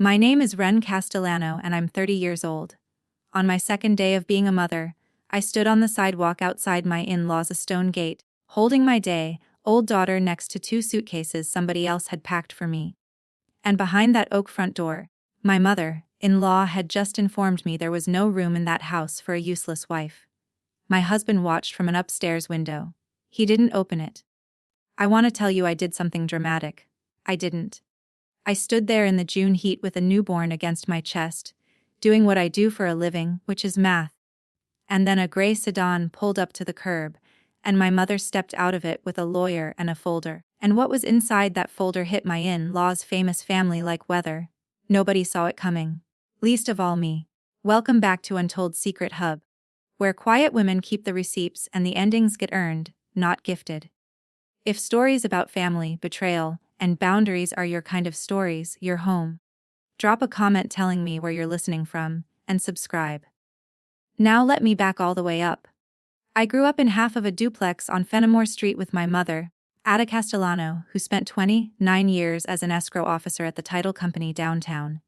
My name is Ren Castellano and I'm 30 years old. On my second day of being a mother, I stood on the sidewalk outside my in-laws' stone gate, holding my day-old daughter next to two suitcases somebody else had packed for me. And behind that oak front door, my mother-in-law had just informed me there was no room in that house for a useless wife. My husband watched from an upstairs window. He didn't open it. I want to tell you I did something dramatic. I didn't. I stood there in the June heat with a newborn against my chest, doing what I do for a living, which is math. And then a gray sedan pulled up to the curb, and my mother stepped out of it with a lawyer and a folder. And what was inside that folder hit my in-laws' famous family like weather. Nobody saw it coming. Least of all me. Welcome back to Untold Secret Hub, where quiet women keep the receipts and the endings get earned, not gifted. If stories about family, betrayal, and boundaries are your kind of stories, you're home. Drop a comment telling me where you're listening from, and subscribe. Now let me back all the way up. I grew up in half of a duplex on Fenimore Street with my mother, Ada Castellano, who spent 29 years as an escrow officer at the title company downtown.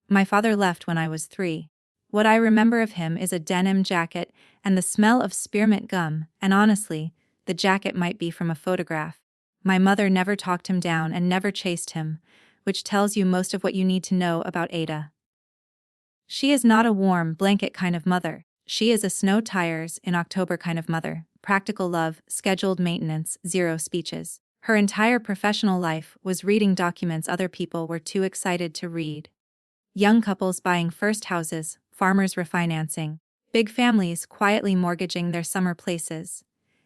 My father left when I was 3. What I remember of him is a denim jacket and the smell of spearmint gum, and honestly, the jacket might be from a photograph. My mother never talked him down and never chased him, which tells you most of what you need to know about Ada. She is not a warm blanket kind of mother. She is a snow tires in October kind of mother. Practical love, scheduled maintenance, zero speeches. Her entire professional life was reading documents other people were too excited to read. Young couples buying first houses, farmers refinancing, big families quietly mortgaging their summer places.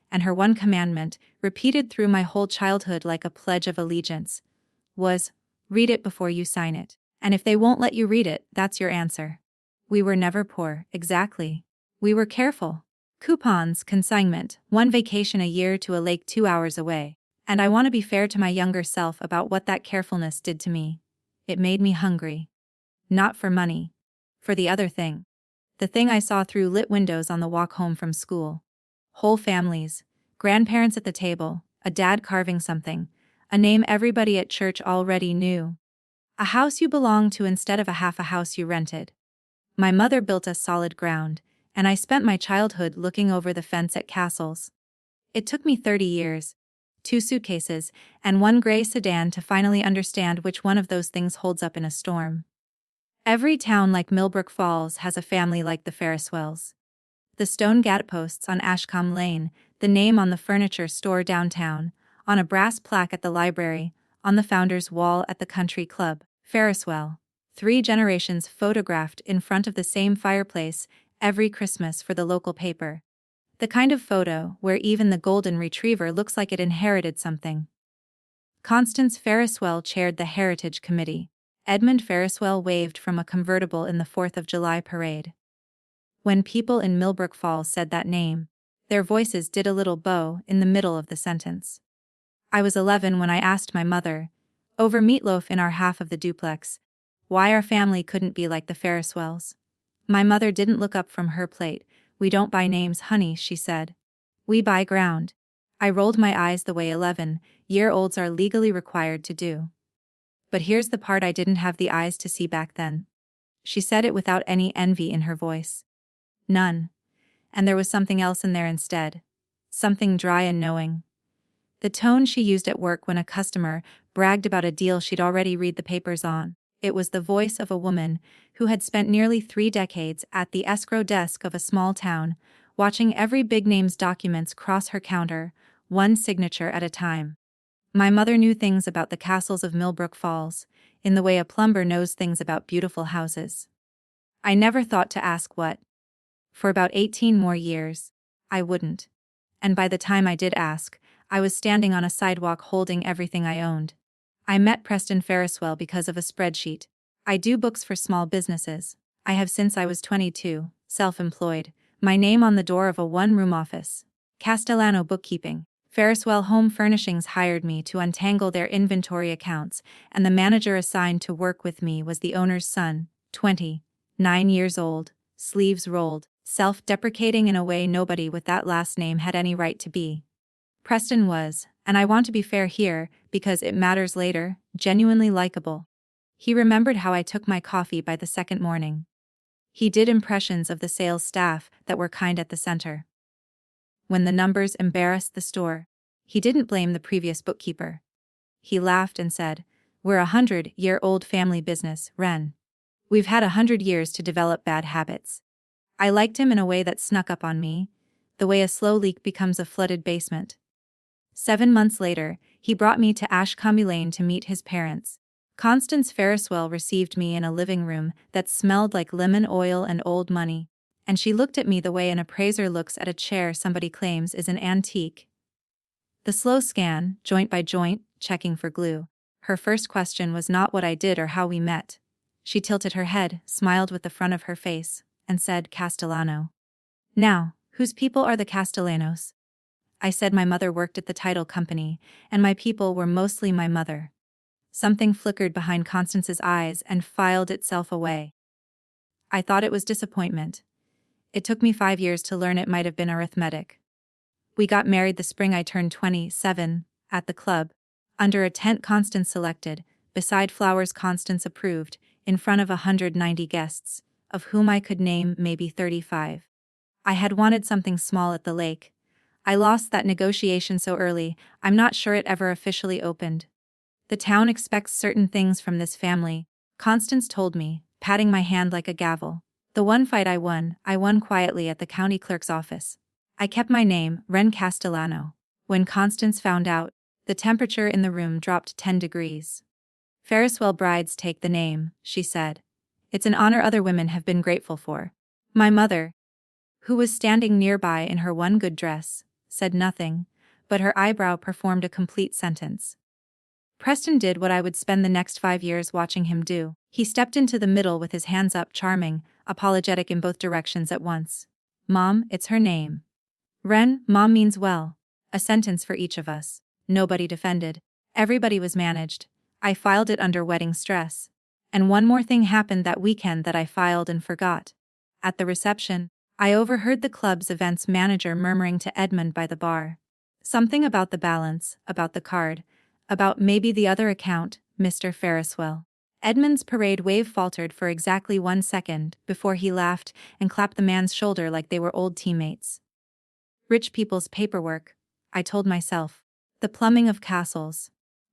And her one commandment, repeated through my whole childhood like a pledge of allegiance, was, read it before you sign it. And if they won't let you read it, that's your answer. We were never poor, exactly. We were careful. Coupons, consignment, one vacation a year to a lake 2 hours away. And I want to be fair to my younger self about what that carefulness did to me. It made me hungry. Not for money. For the other thing. The thing I saw through lit windows on the walk home from school. Whole families, grandparents at the table, a dad carving something, a name everybody at church already knew. A house you belonged to instead of a half a house you rented. My mother built us solid ground, and I spent my childhood looking over the fence at castles. It took me 30 years, 2 suitcases, and 1 gray sedan to finally understand which one of those things holds up in a storm. Every town like Millbrook Falls has a family like the Ferriswells. The stone gateposts on Ashcombe Lane, the name on the furniture store downtown, on a brass plaque at the library, on the founder's wall at the country club, Ferriswell. 3 generations photographed in front of the same fireplace every Christmas for the local paper. The kind of photo where even the golden retriever looks like it inherited something. Constance Ferriswell chaired the Heritage Committee. Edmund Ferriswell waved from a convertible in the 4th of July parade. When people in Millbrook Falls said that name, their voices did a little bow in the middle of the sentence. I was 11 when I asked my mother, over meatloaf in our half of the duplex, why our family couldn't be like the Ferriswells. My mother didn't look up from her plate. We don't buy names, honey, she said. We buy ground. I rolled my eyes the way 11-year-olds are legally required to do. But here's the part I didn't have the eyes to see back then. She said it without any envy in her voice. None. And there was something else in there instead. Something dry and knowing. The tone she used at work when a customer bragged about a deal she'd already read the papers on. It was the voice of a woman who had spent nearly 3 decades at the escrow desk of a small town, watching every big name's documents cross her counter, one signature at a time. My mother knew things about the castles of Millbrook Falls, in the way a plumber knows things about beautiful houses. I never thought to ask what. For about 18 more years, I wouldn't. And by the time I did ask, I was standing on a sidewalk holding everything I owned. I met Preston Ferriswell because of a spreadsheet. I do books for small businesses. I have since I was 22, self-employed. My name on the door of a 1-room office. Castellano Bookkeeping. Ferriswell Home Furnishings hired me to untangle their inventory accounts, and the manager assigned to work with me was the owner's son, 29 years old, sleeves rolled, self-deprecating in a way nobody with that last name had any right to be. Preston was, and I want to be fair here, because it matters later, genuinely likable. He remembered how I took my coffee by the second morning. He did impressions of the sales staff that were kind at the center. When the numbers embarrassed the store, he didn't blame the previous bookkeeper. He laughed and said, "We're a 100-year-old family business, Ren. We've had 100 years to develop bad habits." I liked him in a way that snuck up on me, the way a slow leak becomes a flooded basement. 7 months later, he brought me to Ashcombe Lane to meet his parents. Constance Ferriswell received me in a living room that smelled like lemon oil and old money, and she looked at me the way an appraiser looks at a chair somebody claims is an antique. The slow scan, joint by joint, checking for glue. Her first question was not what I did or how we met. She tilted her head, smiled with the front of her face, and said, "Castellano." "Now, whose people are the Castellanos?" I said my mother worked at the title company, and my people were mostly my mother. Something flickered behind Constance's eyes and filed itself away. I thought it was disappointment. It took me 5 years to learn it might have been arithmetic. We got married the spring I turned 27, at the club, under a tent Constance selected, beside flowers Constance approved, in front of 190 guests, of whom I could name maybe 35. I had wanted something small at the lake. I lost that negotiation so early, I'm not sure it ever officially opened. "The town expects certain things from this family," Constance told me, patting my hand like a gavel. "The one fight I won quietly at the county clerk's office. I kept my name, Ren Castellano." When Constance found out, the temperature in the room dropped 10 degrees. "Ferriswell brides take the name," she said. "It's an honor other women have been grateful for." My mother, who was standing nearby in her one good dress, said nothing, but her eyebrow performed a complete sentence. Preston did what I would spend the next 5 years watching him do. He stepped into the middle with his hands up, charming, apologetic in both directions at once. "Mom, it's her name." "Ren, Mom means well." A sentence for each of us. Nobody defended. Everybody was managed. I filed it under wedding stress. And one more thing happened that weekend that I filed and forgot. At the reception, I overheard the club's events manager murmuring to Edmund by the bar. Something about the balance, about the card, about maybe the other account, Mr. Ferriswell. Edmund's parade wave faltered for exactly 1 second before he laughed and clapped the man's shoulder like they were old teammates. Rich people's paperwork, I told myself. The plumbing of castles.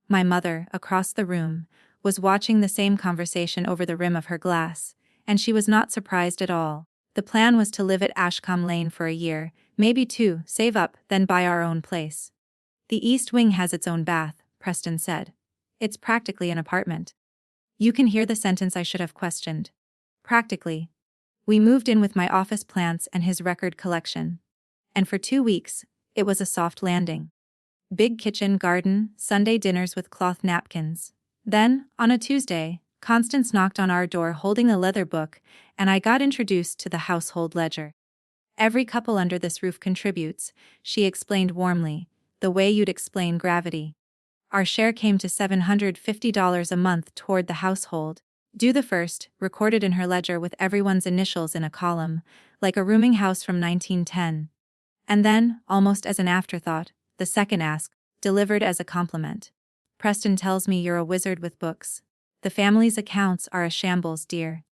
My mother, across the room, was watching the same conversation over the rim of her glass, and she was not surprised at all. The plan was to live at Ashcombe Lane for a year, maybe 2, save up, then buy our own place. "The East Wing has its own bath," Preston said. "It's practically an apartment." You can hear the sentence I should have questioned. Practically. We moved in with my office plants and his record collection. And for 2 weeks, it was a soft landing. Big kitchen, garden, Sunday dinners with cloth napkins. Then, on a Tuesday, Constance knocked on our door holding a leather book, and I got introduced to the household ledger. "Every couple under this roof contributes," she explained warmly, "the way you'd explain gravity. Our share came to $750 a month toward the household. Do the first, recorded in her ledger with everyone's initials in a column, like a rooming house from 1910. And then, almost as an afterthought, the second ask, delivered as a compliment. Preston tells me you're a wizard with books. The family's accounts are a shambles, dear."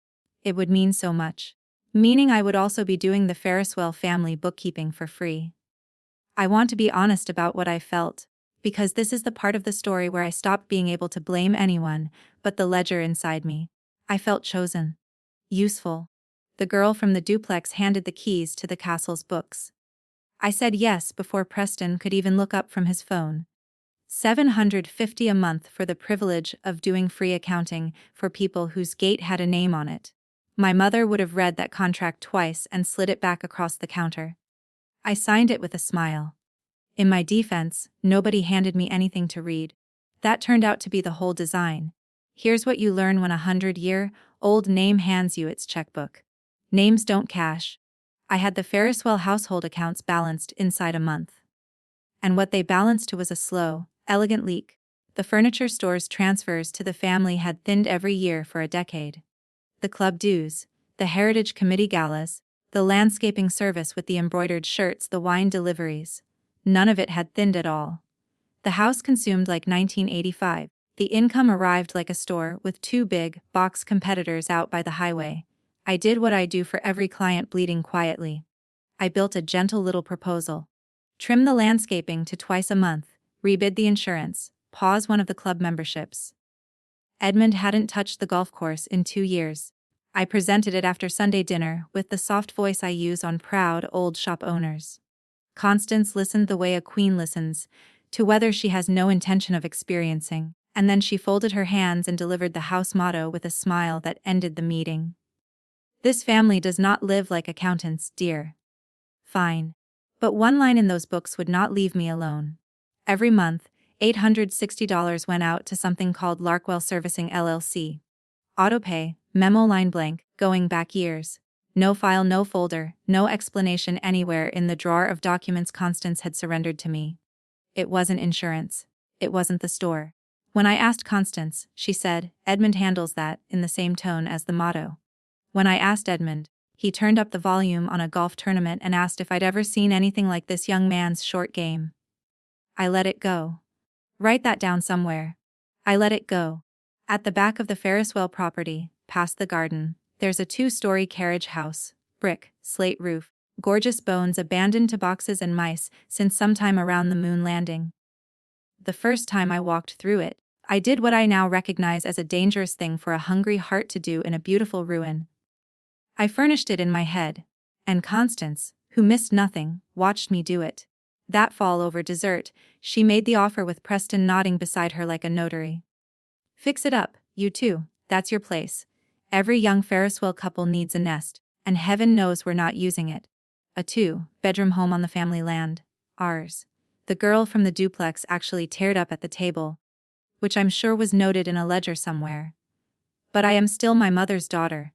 It would mean so much. Meaning I would also be doing the Ferriswell family bookkeeping for free. I want to be honest about what I felt, because this is the part of the story where I stopped being able to blame anyone but the ledger inside me. I felt chosen. Useful. The girl from the duplex handed the keys to the castle's books. I said yes before Preston could even look up from his phone. $750 a month for the privilege of doing free accounting for people whose gate had a name on it. My mother would have read that contract twice and slid it back across the counter. I signed it with a smile. In my defense, nobody handed me anything to read. That turned out to be the whole design. Here's what you learn when a 100-year-old name hands you its checkbook. Names don't cash. I had the Ferriswell household accounts balanced inside a month. And what they balanced to was a slow, elegant leak. The furniture store's transfers to the family had thinned every year for a decade. The club dues, the Heritage Committee galas, the landscaping service with the embroidered shirts, the wine deliveries. None of it had thinned at all. The house consumed like 1985. The income arrived like a store with two big, box competitors out by the highway. I did what I do for every client, bleeding quietly. I built a gentle little proposal. Trim the landscaping to twice a month, rebid the insurance, pause one of the club memberships. Edmund hadn't touched the golf course in 2 years. I presented it after Sunday dinner with the soft voice I use on proud old shop owners. Constance listened the way a queen listens, to whether she has no intention of experiencing, and then she folded her hands and delivered the house motto with a smile that ended the meeting. This family does not live like accountants, dear. Fine. But one line in those books would not leave me alone. Every month, $860 went out to something called Larkwell Servicing LLC. Autopay, memo line blank, going back years. No file, no folder, no explanation anywhere in the drawer of documents Constance had surrendered to me. It wasn't insurance. It wasn't the store. When I asked Constance, she said, Edmund handles that, in the same tone as the motto. When I asked Edmund, he turned up the volume on a golf tournament and asked if I'd ever seen anything like this young man's short game. I let it go. Write that down somewhere. I let it go. At the back of the Ferriswell property, past the garden, there's a 2-story carriage house, brick, slate roof, gorgeous bones abandoned to boxes and mice since sometime around the moon landing. The first time I walked through it, I did what I now recognize as a dangerous thing for a hungry heart to do in a beautiful ruin. I furnished it in my head, and Constance, who missed nothing, watched me do it. That fall over dessert, she made the offer with Preston nodding beside her like a notary. Fix it up, you two, that's your place. Every young Ferriswell couple needs a nest, and heaven knows we're not using it. A 2-bedroom home on the family land. Ours. The girl from the duplex actually teared up at the table, which I'm sure was noted in a ledger somewhere. But I am still my mother's daughter.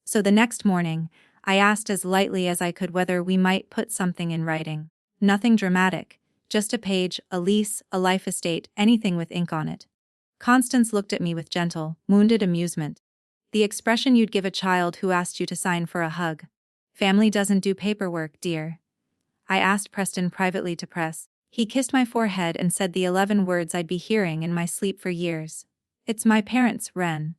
So the next morning, I asked as lightly as I could whether we might put something in writing. Nothing dramatic, just a page, a lease, a life estate, anything with ink on it. Constance looked at me with gentle, wounded amusement. The expression you'd give a child who asked you to sign for a hug. Family doesn't do paperwork, dear. I asked Preston privately to press. He kissed my forehead and said the 11 words I'd be hearing in my sleep for years. It's my parents, Ren.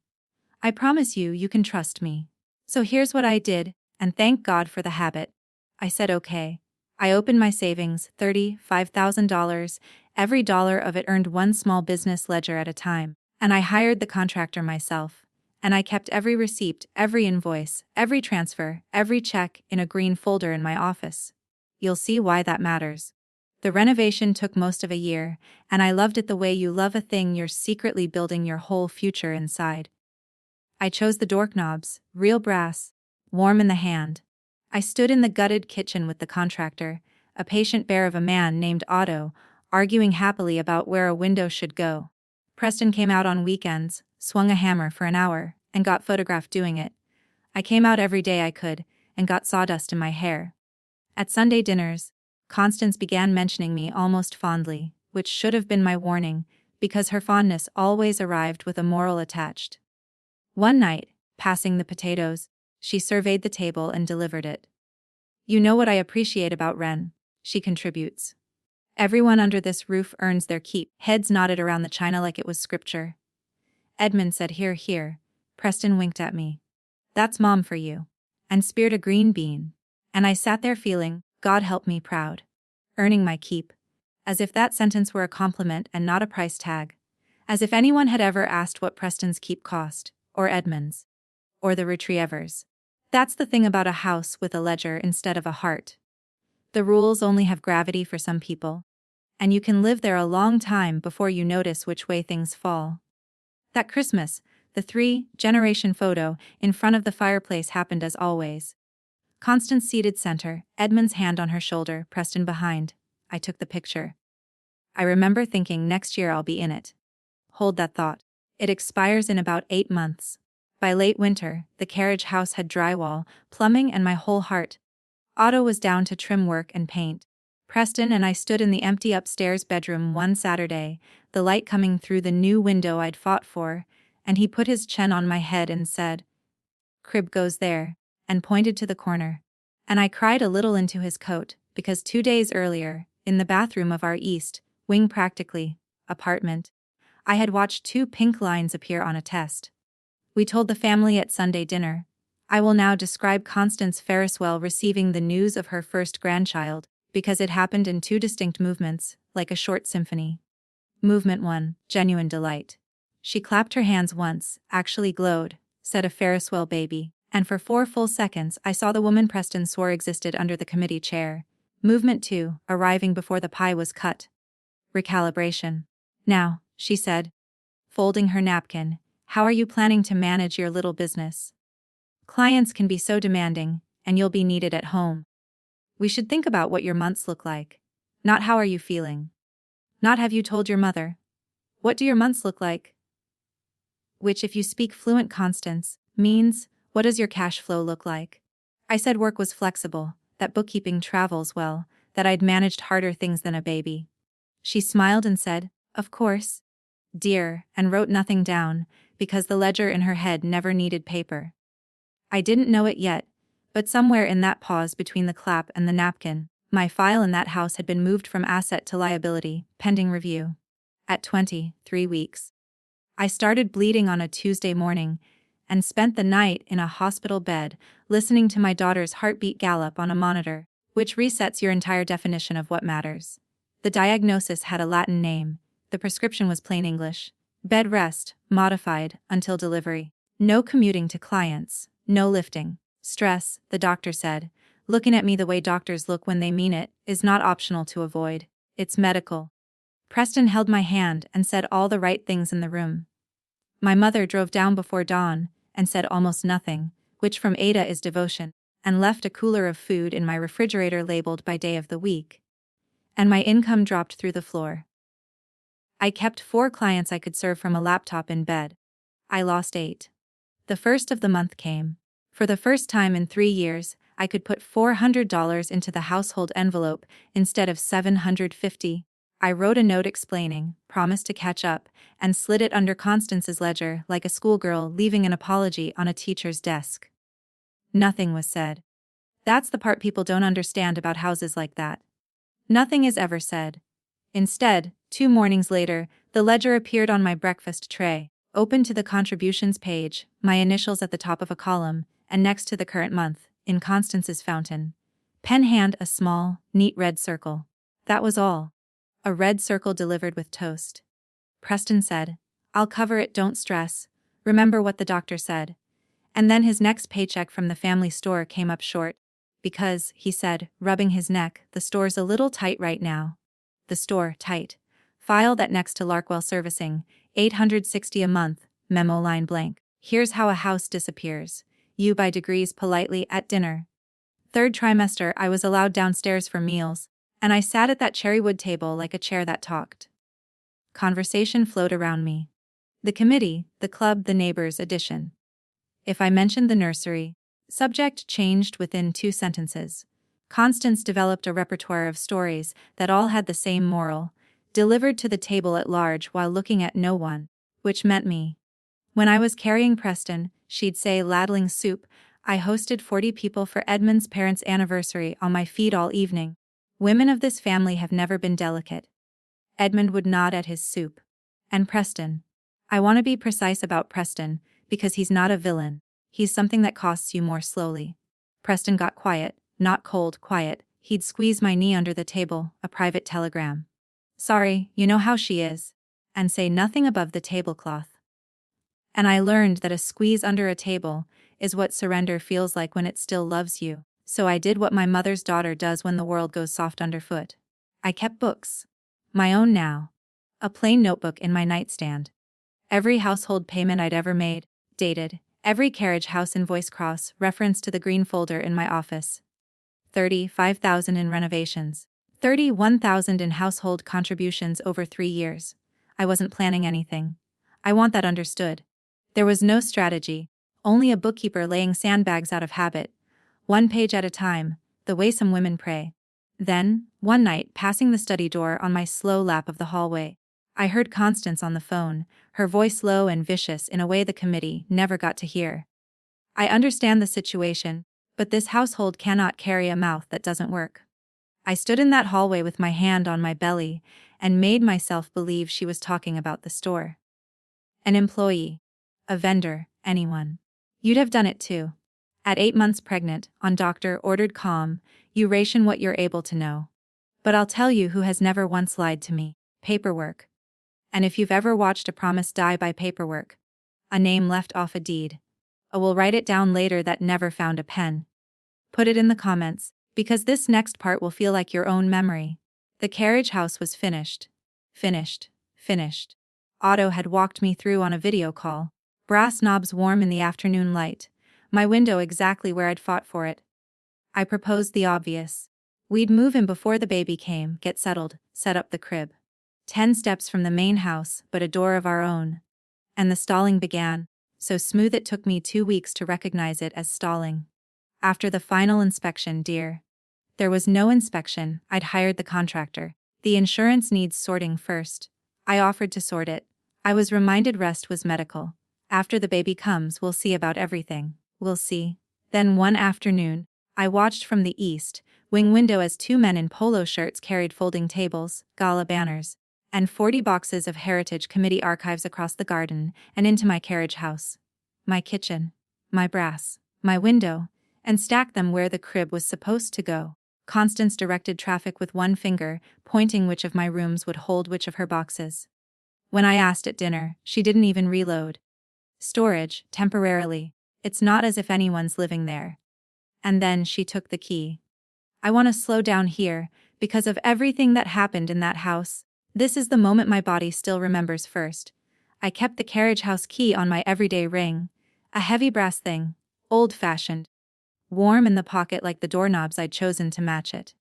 I promise you, you can trust me. So here's what I did, and thank God for the habit. I said okay. I opened my savings, $35,000, every dollar of it earned one small business ledger at a time, and I hired the contractor myself. And I kept every receipt, every invoice, every transfer, every check in a green folder in my office. You'll see why that matters. The renovation took most of a year, and I loved it the way you love a thing you're secretly building your whole future inside. I chose the doorknobs, real brass, warm in the hand. I stood in the gutted kitchen with the contractor, a patient bear of a man named Otto, arguing happily about where a window should go. Preston came out on weekends, swung a hammer for an hour, and got photographed doing it. I came out every day I could, and got sawdust in my hair. At Sunday dinners, Constance began mentioning me almost fondly, which should have been my warning, because her fondness always arrived with a moral attached. One night, passing the potatoes, she surveyed the table and delivered it. You know what I appreciate about Ren? She contributes. Everyone under this roof earns their keep. Heads nodded around the china like it was scripture. Edmund said hear, hear. Preston winked at me. That's Mom for you. And speared a green bean. And I sat there feeling, God help me, proud. Earning my keep. As if that sentence were a compliment and not a price tag. As if anyone had ever asked what Preston's keep cost, or Edmund's. Or the Retrievers. That's the thing about a house with a ledger instead of a heart. The rules only have gravity for some people. And you can live there a long time before you notice which way things fall. That Christmas, the 3-generation photo in front of the fireplace happened as always. Constance seated center, Edmund's hand on her shoulder, Preston behind. I took the picture. I remember thinking next year I'll be in it. Hold that thought. It expires in about 8 months. By late winter, the carriage house had drywall, plumbing, and my whole heart. Otto was down to trim work and paint. Preston and I stood in the empty upstairs bedroom one Saturday, the light coming through the new window I'd fought for, and he put his chin on my head and said, "Crib goes there," and pointed to the corner. And I cried a little into his coat, because 2 days earlier, in the bathroom of our East Wing practically apartment, I had watched 2 pink lines appear on a test. We told the family at Sunday dinner. I will now describe Constance Ferriswell receiving the news of her first grandchild, because it happened in 2 distinct movements, like a short symphony. Movement 1, genuine delight. She clapped her hands once, actually glowed, said a Ferriswell baby, and for 4 full seconds I saw the woman Preston swore existed under the committee chair. Movement 2, arriving before the pie was cut. Recalibration. Now, she said, folding her napkin, how are you planning to manage your little business? Clients can be so demanding, and you'll be needed at home. We should think about what your months look like. Not how are you feeling. Not have you told your mother. What do your months look like? Which, if you speak fluent Constance, means, what does your cash flow look like? I said work was flexible, that bookkeeping travels well, that I'd managed harder things than a baby. She smiled and said, of course, dear, and wrote nothing down, because the ledger in her head never needed paper. I didn't know it yet, but somewhere in that pause between the clap and the napkin, my file in that house had been moved from asset to liability, pending review. At 23 weeks. I started bleeding on a Tuesday morning, and spent the night in a hospital bed, listening to my daughter's heartbeat gallop on a monitor, which resets your entire definition of what matters. The diagnosis had a Latin name, the prescription was plain English. Bed rest, modified, until delivery. No commuting to clients, no lifting. Stress, the doctor said, looking at me the way doctors look when they mean it, is not optional to avoid. It's medical. Preston held my hand and said all the right things in the room. My mother drove down before dawn, and said almost nothing, which from Ada is devotion, and left a cooler of food in my refrigerator labeled by day of the week. And my income dropped through the floor. I kept 4 clients I could serve from a laptop in bed. I lost 8. The first of the month came. For the first time in 3 years, I could put $400 into the household envelope instead of $750. I wrote a note explaining, promised to catch up, and slid it under Constance's ledger like a schoolgirl leaving an apology on a teacher's desk. Nothing was said. That's the part people don't understand about houses like that. Nothing is ever said. Instead, 2 mornings later, the ledger appeared on my breakfast tray, open to the contributions page, my initials at the top of a column, and next to the current month, in Constance's fountain. Pen hand a small, neat red circle. That was all. A red circle delivered with toast. Preston said, I'll cover it, don't stress. Remember what the doctor said. And then his next paycheck from the family store came up short. Because, he said, rubbing his neck, the store's a little tight right now. The store, tight. File that next to Larkwell Servicing, $860 a month, memo line blank. Here's how a house disappears. You by degrees politely at dinner. 3rd trimester I was allowed downstairs for meals, and I sat at that cherrywood table like a chair that talked. Conversation flowed around me. The committee, the club, the neighbors' addition. If I mentioned the nursery, subject changed within 2 sentences. Constance developed a repertoire of stories that all had the same moral, delivered to the table at large while looking at no one, which meant me. When I was carrying Preston, she'd say ladling soup, I hosted 40 people for Edmund's parents' anniversary on my feed all evening. Women of this family have never been delicate. Edmund would nod at his soup. And Preston. I want to be precise about Preston, because he's not a villain. He's something that costs you more slowly. Preston got quiet, not cold, quiet. He'd squeeze my knee under the table, a private telegram. Sorry, you know how she is. And say nothing above the tablecloth. And I learned that a squeeze under a table is what surrender feels like when it still loves you. So I did what my mother's daughter does when the world goes soft underfoot. I kept books. My own now. A plain notebook in my nightstand. Every household payment I'd ever made, dated. Every carriage house invoice cross reference to the green folder in my office. $35,000 in renovations. $31,000 in household contributions over 3 years. I wasn't planning anything. I want that understood. There was no strategy, only a bookkeeper laying sandbags out of habit, 1 page at a time, the way some women pray. Then, one night, passing the study door on my slow lap of the hallway, I heard Constance on the phone, her voice low and vicious in a way the committee never got to hear. I understand the situation, but this household cannot carry a mouth that doesn't work. I stood in that hallway with my hand on my belly and made myself believe she was talking about the store. An employee. A vendor, anyone. You'd have done it too. At 8 months pregnant, on doctor-ordered calm, you ration what you're able to know. But I'll tell you who has never once lied to me. Paperwork. And if you've ever watched a promise die by paperwork, a name left off a deed, a will write it down later that never found a pen. Put it in the comments, because this next part will feel like your own memory. The carriage house was finished. Finished. Otto had walked me through on a video call. Brass knobs warm in the afternoon light. My window exactly where I'd fought for it. I proposed the obvious. We'd move in before the baby came, get settled, set up the crib. 10 steps from the main house, but a door of our own. And the stalling began, so smooth it took me 2 weeks to recognize it as stalling. After the final inspection, dear. There was no inspection, I'd hired the contractor. The insurance needs sorting first. I offered to sort it. I was reminded rest was medical. After the baby comes, we'll see about everything. We'll see. Then one afternoon, I watched from the east wing window as 2 men in polo shirts carried folding tables, gala banners, and 40 boxes of Heritage Committee archives across the garden and into my carriage house, my kitchen, my brass, my window, and stacked them where the crib was supposed to go. Constance directed traffic with one finger, pointing which of my rooms would hold which of her boxes. When I asked at dinner, she didn't even reload. Storage, temporarily. It's not as if anyone's living there. And then she took the key. I want to slow down here, because of everything that happened in that house. This is the moment my body still remembers first. I kept the carriage house key on my everyday ring. A heavy brass thing, old-fashioned. Warm in the pocket like the doorknobs I'd chosen to match it.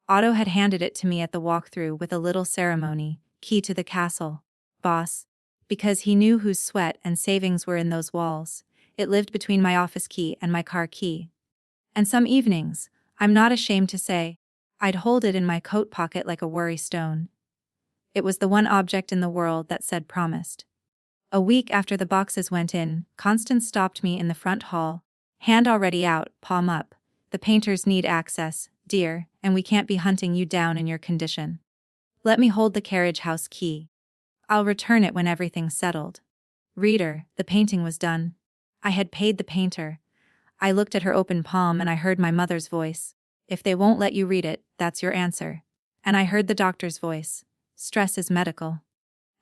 Otto had handed it to me at the walkthrough with a little ceremony, key to the castle. Boss. Because he knew whose sweat and savings were in those walls. It lived between my office key and my car key. And some evenings, I'm not ashamed to say, I'd hold it in my coat pocket like a worry stone. It was the one object in the world that said promised. A week after the boxes went in, Constance stopped me in the front hall. Hand already out, palm up. The painters need access, dear, and we can't be hunting you down in your condition. Let me hold the carriage house key. I'll return it when everything's settled. Reader, the painting was done. I had paid the painter. I looked at her open palm and I heard my mother's voice. If they won't let you read it, that's your answer. And I heard the doctor's voice. Stress is medical.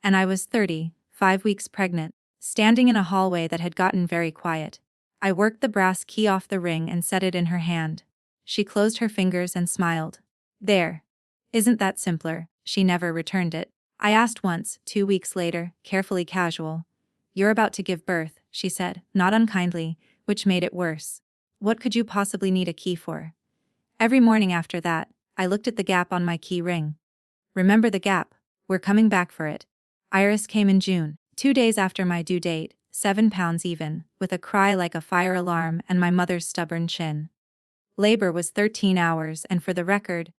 And I was 30, 5 weeks pregnant, standing in a hallway that had gotten very quiet. I worked the brass key off the ring and set it in her hand. She closed her fingers and smiled. There. Isn't that simpler? She never returned it. I asked once, 2 weeks later, carefully casual. You're about to give birth, she said, not unkindly, which made it worse. What could you possibly need a key for? Every morning after that, I looked at the gap on my key ring. Remember the gap? We're coming back for it. Iris came in June, 2 days after my due date, 7 pounds even, with a cry like a fire alarm and my mother's stubborn chin. Labor was 13 hours and for the record,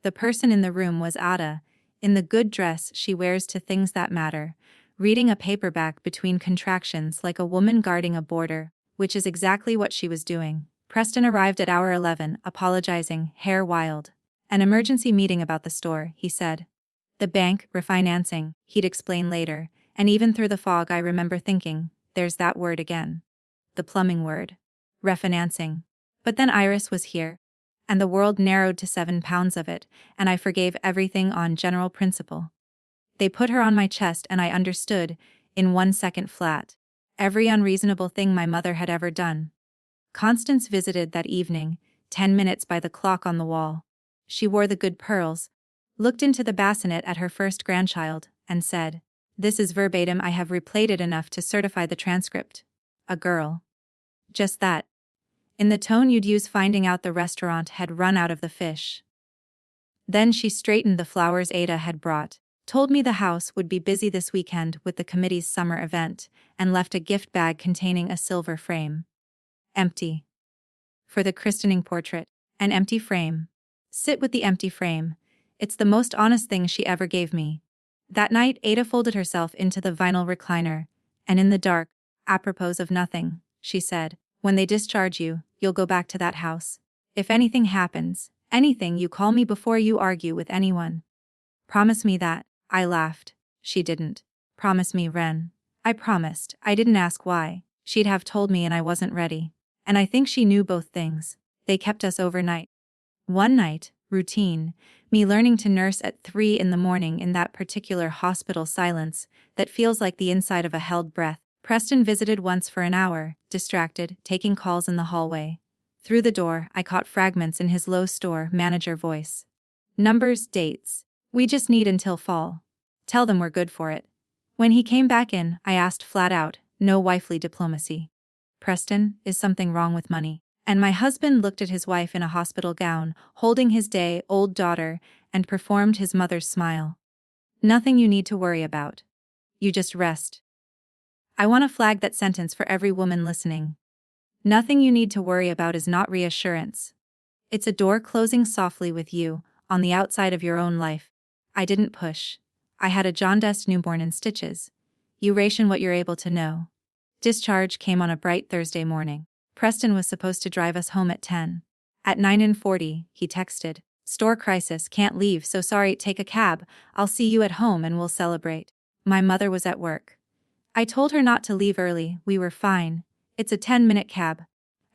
the person in the room was Ada, in the good dress she wears to things that matter, reading a paperback between contractions like a woman guarding a border, which is exactly what she was doing. Preston arrived at hour 11, apologizing, hair wild. An emergency meeting about the store, he said. The bank, refinancing, he'd explain later, and even through the fog I remember thinking, there's that word again. The plumbing word. Refinancing. But then Iris was here. And the world narrowed to 7 pounds of it, and I forgave everything on general principle. They put her on my chest and I understood, in 1 second flat, every unreasonable thing my mother had ever done. Constance visited that evening, 10 minutes by the clock on the wall. She wore the good pearls, looked into the bassinet at her first grandchild, and said, "This is verbatim, I have replayed it enough to certify the transcript. A girl." Just that. In the tone you'd use finding out the restaurant had run out of the fish. Then she straightened the flowers Ada had brought, told me the house would be busy this weekend with the committee's summer event, and left a gift bag containing a silver frame. Empty. For the christening portrait, an empty frame. Sit with the empty frame. It's the most honest thing she ever gave me. That night Ada folded herself into the vinyl recliner, and in the dark, apropos of nothing, she said, "When they discharge you, you'll go back to that house. If anything happens, anything, you call me before you argue with anyone. Promise me that." I laughed. She didn't. "Promise me, Ren." I promised. I didn't ask why. She'd have told me and I wasn't ready. And I think she knew both things. They kept us overnight. One night, routine, me learning to nurse at 3 in the morning in that particular hospital silence that feels like the inside of a held breath. Preston visited once for an hour, distracted, taking calls in the hallway. Through the door, I caught fragments in his low store manager voice. Numbers, dates. We just need until fall. Tell them we're good for it. When he came back in, I asked flat out, no wifely diplomacy. Preston, is something wrong with money? And my husband looked at his wife in a hospital gown, holding his day-old daughter, and performed his mother's smile. Nothing you need to worry about. You just rest. I want to flag that sentence for every woman listening. Nothing you need to worry about is not reassurance. It's a door closing softly with you, on the outside of your own life. I didn't push. I had a jaundiced newborn in stitches. You ration what you're able to know. Discharge came on a bright Thursday morning. Preston was supposed to drive us home at 10. At 9:40, he texted, "Store crisis, can't leave, so sorry, take a cab, I'll see you at home and we'll celebrate." My mother was at work. I told her not to leave early, we were fine. It's a 10-minute cab.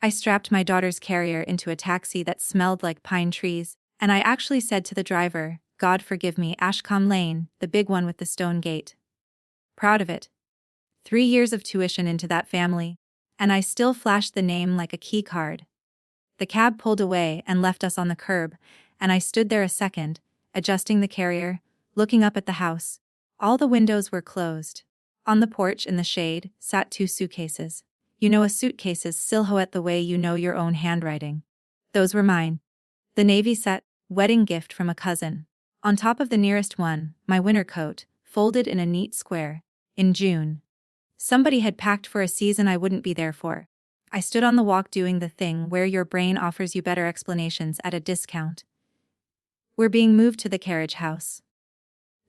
I strapped my daughter's carrier into a taxi that smelled like pine trees, and I actually said to the driver, "God forgive me, Ashcombe Lane, the big one with the stone gate." Proud of it. 3 years of tuition into that family, and I still flashed the name like a key card. The cab pulled away and left us on the curb, and I stood there a second, adjusting the carrier, looking up at the house. All the windows were closed. On the porch in the shade sat 2 suitcases. You know a suitcase's silhouette the way you know your own handwriting. Those were mine. The navy set, wedding gift from a cousin. On top of the nearest one, my winter coat, folded in a neat square. In June. Somebody had packed for a season I wouldn't be there for. I stood on the walk doing the thing where your brain offers you better explanations at a discount. We're being moved to the carriage house.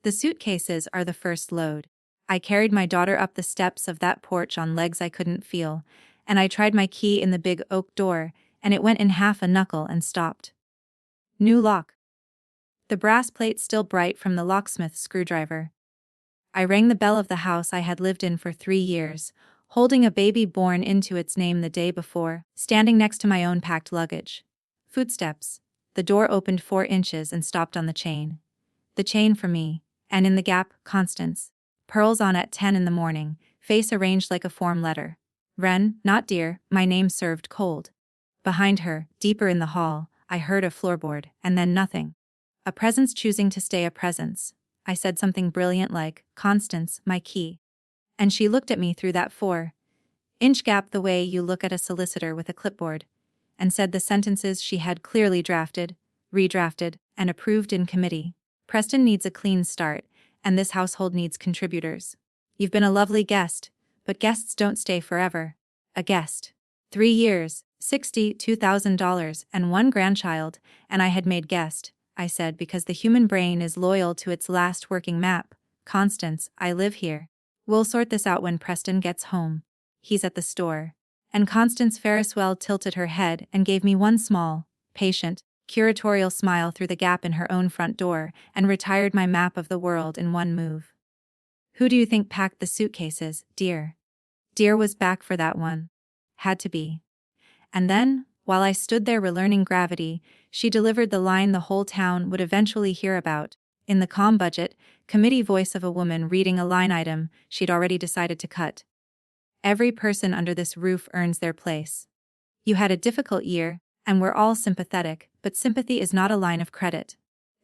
The suitcases are the first load. I carried my daughter up the steps of that porch on legs I couldn't feel, and I tried my key in the big oak door, and it went in half a knuckle and stopped. New lock. The brass plate still bright from the locksmith's screwdriver. I rang the bell of the house I had lived in for 3 years, holding a baby born into its name the day before, standing next to my own packed luggage. Footsteps. The door opened 4 inches and stopped on the chain. The chain for me, and in the gap, Constance. Pearls on at 10 in the morning, face arranged like a form letter. Wren, not dear, my name served cold. Behind her, deeper in the hall, I heard a floorboard, and then nothing. A presence choosing to stay a presence. I said something brilliant like, "Constance, my key." And she looked at me through that 4-inch gap the way you look at a solicitor with a clipboard, and said the sentences she had clearly drafted, redrafted, and approved in committee. Preston needs a clean start, and this household needs contributors. You've been a lovely guest, but guests don't stay forever. A guest. 3 years, $62,000, and 1 grandchild, and I had made guest, I said, because the human brain is loyal to its last working map. Constance, I live here. We'll sort this out when Preston gets home. He's at the store. And Constance Ferriswell tilted her head and gave me one small, patient, curatorial smile through the gap in her own front door and retired my map of the world in one move. Who do you think packed the suitcases, dear? Dear was back for that one. Had to be. And then, while I stood there relearning gravity, she delivered the line the whole town would eventually hear about, in the calm budget, committee voice of a woman reading a line item she'd already decided to cut. Every person under this roof earns their place. You had a difficult year, and we're all sympathetic, but sympathy is not a line of credit.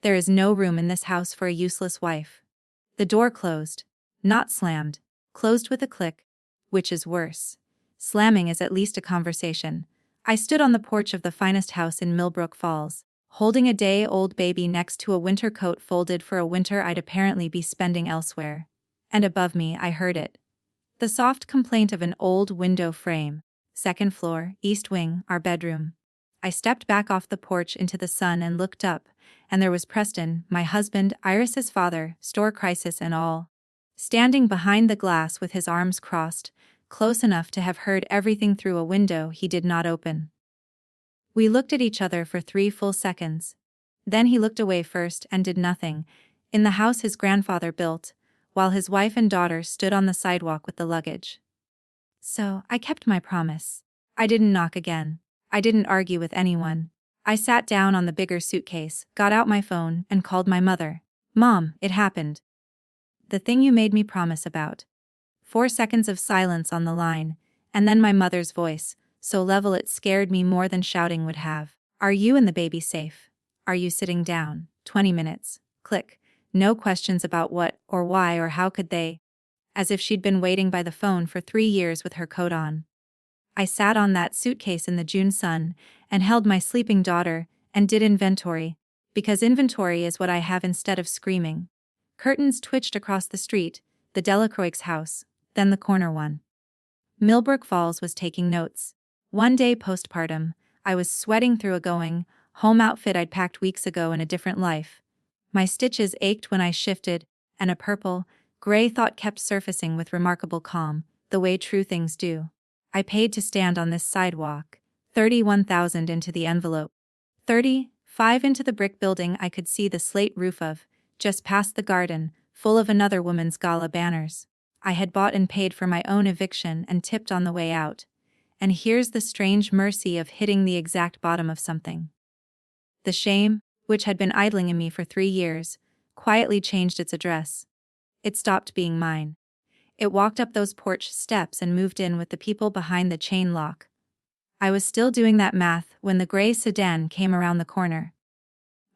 There is no room in this house for a useless wife. The door closed. Not slammed. Closed with a click. Which is worse. Slamming is at least a conversation. I stood on the porch of the finest house in Millbrook Falls, holding a day-old baby next to a winter coat folded for a winter I'd apparently be spending elsewhere. And above me I heard it. The soft complaint of an old window frame. 2nd floor, east wing, our bedroom. I stepped back off the porch into the sun and looked up, and there was Preston, my husband, Iris's father, store crisis and all. Standing behind the glass with his arms crossed, close enough to have heard everything through a window he did not open. We looked at each other for 3 full seconds. Then he looked away first and did nothing. In the house his grandfather built, while his wife and daughter stood on the sidewalk with the luggage. So, I kept my promise. I didn't knock again. I didn't argue with anyone. I sat down on the bigger suitcase, got out my phone, and called my mother. Mom, it happened. The thing you made me promise about. 4 seconds of silence on the line, and then my mother's voice, so level it scared me more than shouting would have. Are you and the baby safe? Are you sitting down? 20 minutes. Click. No questions about what, or why, or how could they. As if she'd been waiting by the phone for 3 years with her coat on. I sat on that suitcase in the June sun, and held my sleeping daughter, and did inventory. Because inventory is what I have instead of screaming. Curtains twitched across the street, the Delacroix's house, then the corner one. Millbrook Falls was taking notes. One day postpartum, I was sweating through a going-home outfit I'd packed weeks ago in a different life. My stitches ached when I shifted, and a purple, gray thought kept surfacing with remarkable calm, the way true things do. I paid to stand on this sidewalk. 31,000 into the envelope. 35 into the brick building I could see the slate roof of, just past the garden, full of another woman's gala banners. I had bought and paid for my own eviction and tipped on the way out. And here's the strange mercy of hitting the exact bottom of something. The shame, which had been idling in me for 3 years, quietly changed its address. It stopped being mine. It walked up those porch steps and moved in with the people behind the chain lock. I was still doing that math when the gray sedan came around the corner.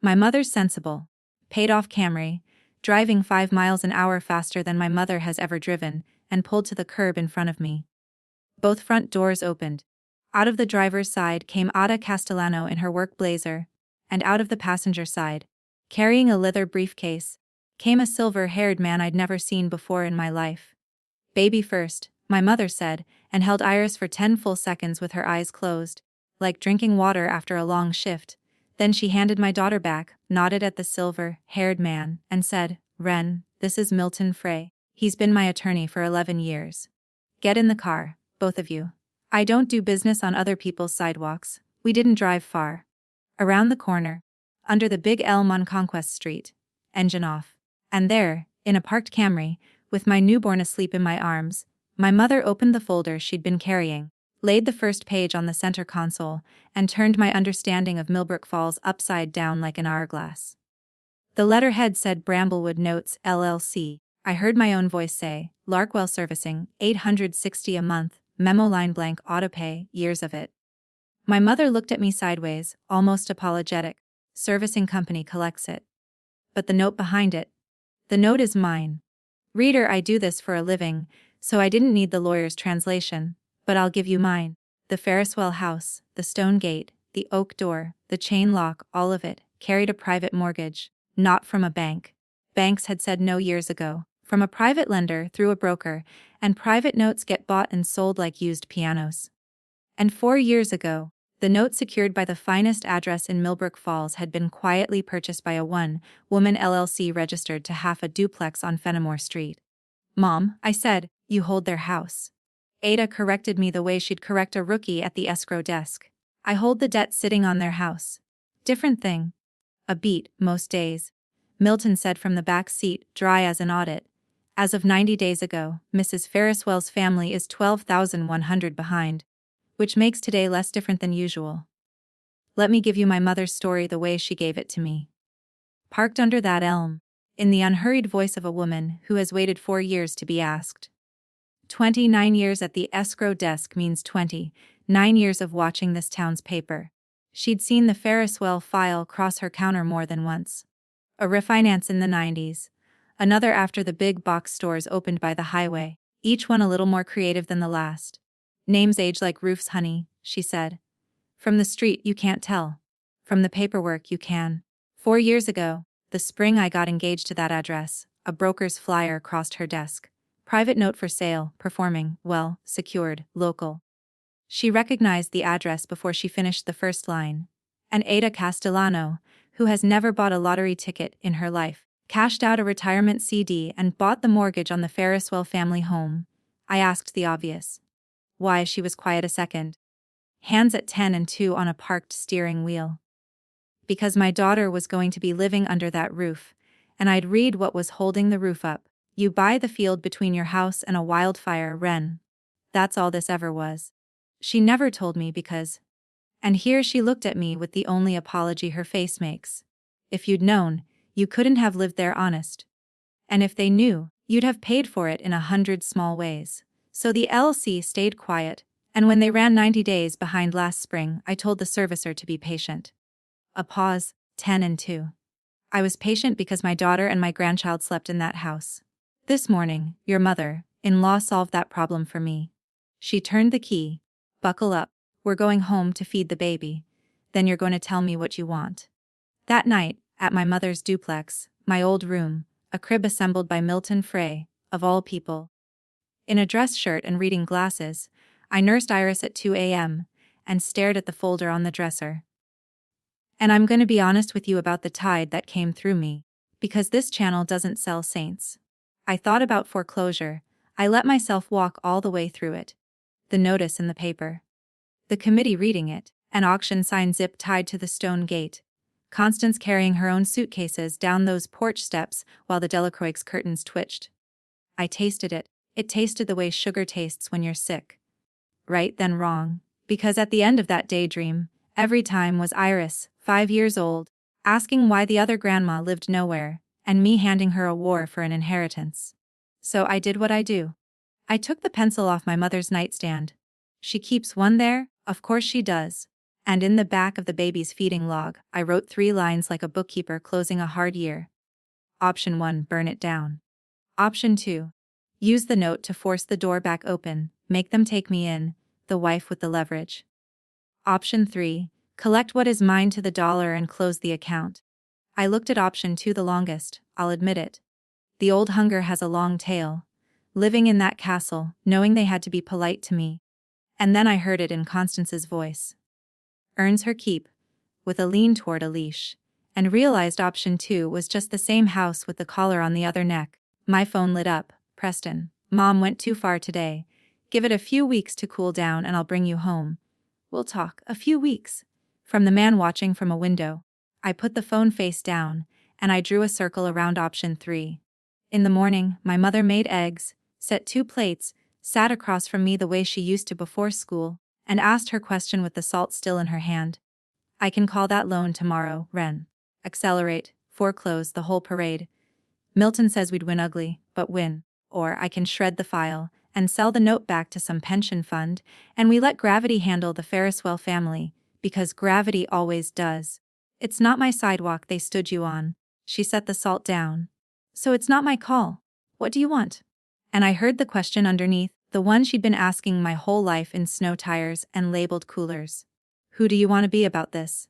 My mother's sensible, paid-off Camry, driving 5 miles an hour faster than my mother has ever driven, and pulled to the curb in front of me. Both front doors opened. Out of the driver's side came Ada Castellano in her work blazer, and out of the passenger side, carrying a leather briefcase, came a silver-haired man I'd never seen before in my life. Baby first, my mother said, and held Iris for 10 full seconds with her eyes closed, like drinking water after a long shift. Then she handed my daughter back, nodded at the silver-haired man, and said, Ren, this is Milton Frey. He's been my attorney for 11 years. Get in the car, both of you. I don't do business on other people's sidewalks. We didn't drive far. Around the corner, under the big elm on Conquest Street. Engine off. And there, in a parked Camry, with my newborn asleep in my arms, my mother opened the folder she'd been carrying, laid the first page on the center console, and turned my understanding of Millbrook Falls upside down like an hourglass. The letterhead said Bramblewood Notes, LLC. I heard my own voice say, Larkwell Servicing, $860 a month, memo line blank autopay, years of it. My mother looked at me sideways, almost apologetic. Servicing company collects it. But the note behind it. The note is mine. Reader, I do this for a living, so I didn't need the lawyer's translation, but I'll give you mine. The Ferriswell house, the stone gate, the oak door, the chain lock, all of it, carried a private mortgage, not from a bank. Banks had said no years ago, from a private lender through a broker, and private notes get bought and sold like used pianos. And 4 years ago, the note secured by the finest address in Millbrook Falls had been quietly purchased by a one-woman LLC registered to half a duplex on Fenimore Street. Mom, I said, you hold their house. Ada corrected me the way she'd correct a rookie at the escrow desk. I hold the debt sitting on their house. Different thing. A beat, most days. Milton said from the back seat, dry as an audit. As of 90 days ago, Mrs. Ferriswell's family is 12,100 behind. Which makes today less different than usual. Let me give you my mother's story the way she gave it to me. Parked under that elm, in the unhurried voice of a woman who has waited 4 years to be asked. 29 years at the escrow desk means 29 years of watching this town's paper. She'd seen the Ferriswell file cross her counter more than once. A refinance in the 90s. Another after the big box stores opened by the highway, each one a little more creative than the last. Names age like roofs, honey, she said. From the street you can't tell. From the paperwork you can. 4 years ago, the spring I got engaged to that address, a broker's flyer crossed her desk. Private note for sale, performing, well, secured, local. She recognized the address before she finished the first line. And Ada Castellano, who has never bought a lottery ticket in her life, cashed out a retirement CD and bought the mortgage on the Ferriswell family home. I asked the obvious. Why, she was quiet a second. Hands at 10 and 2 on a parked steering wheel. Because my daughter was going to be living under that roof, and I'd read what was holding the roof up. You buy the field between your house and a wildfire, Ren. That's all this ever was. She never told me because. And here she looked at me with the only apology her face makes. If you'd known, you couldn't have lived there, honest. And if they knew, you'd have paid for it in 100 small ways. So the LLC stayed quiet, and when they ran 90 days behind last spring, I told the servicer to be patient. A pause, 10 and 2. I was patient because my daughter and my grandchild slept in that house. This morning, your mother-in-law solved that problem for me. She turned the key. Buckle up, we're going home to feed the baby. Then you're going to tell me what you want. That night, at my mother's duplex, my old room, a crib assembled by Milton Frey, of all people. In a dress shirt and reading glasses, I nursed Iris at 2 a.m. and stared at the folder on the dresser. And I'm going to be honest with you about the tide that came through me, because this channel doesn't sell saints. I thought about foreclosure. I let myself walk all the way through it. The notice in the paper. The committee reading it, an auction sign zip tied to the stone gate. Constance carrying her own suitcases down those porch steps while the Delacroix curtains twitched. I tasted it. It tasted the way sugar tastes when you're sick. Right then wrong. Because at the end of that daydream, every time was Iris, 5 years old, asking why the other grandma lived nowhere, and me handing her a war for an inheritance. So I did what I do. I took the pencil off my mother's nightstand. She keeps one there, of course she does. And in the back of the baby's feeding log, I wrote 3 lines like a bookkeeper closing a hard year. Option 1, burn it down. Option 2, use the note to force the door back open, make them take me in, the wife with the leverage. Option 3, collect what is mine to the dollar and close the account. I looked at option 2 the longest, I'll admit it. The old hunger has a long tail. Living in that castle, knowing they had to be polite to me. And then I heard it in Constance's voice. Earns her keep, with a lean toward a leash, and realized option 2 was just the same house with the collar on the other neck. My phone lit up. Preston, Mom went too far today. Give it a few weeks to cool down and I'll bring you home. We'll talk. A few weeks. From the man watching from a window. I put the phone face down, and I drew a circle around option 3. In the morning, my mother made eggs, set 2 plates, sat across from me the way she used to before school, and asked her question with the salt still in her hand. I can call that loan tomorrow, Ren. Accelerate, foreclose the whole parade. Milton says we'd win ugly, but win. Or I can shred the file, and sell the note back to some pension fund, and we let gravity handle the Ferriswell family, because gravity always does. It's not my sidewalk they stood you on. She set the salt down. So it's not my call. What do you want? And I heard the question underneath, the one she'd been asking my whole life in snow tires and labeled coolers. Who do you want to be about this?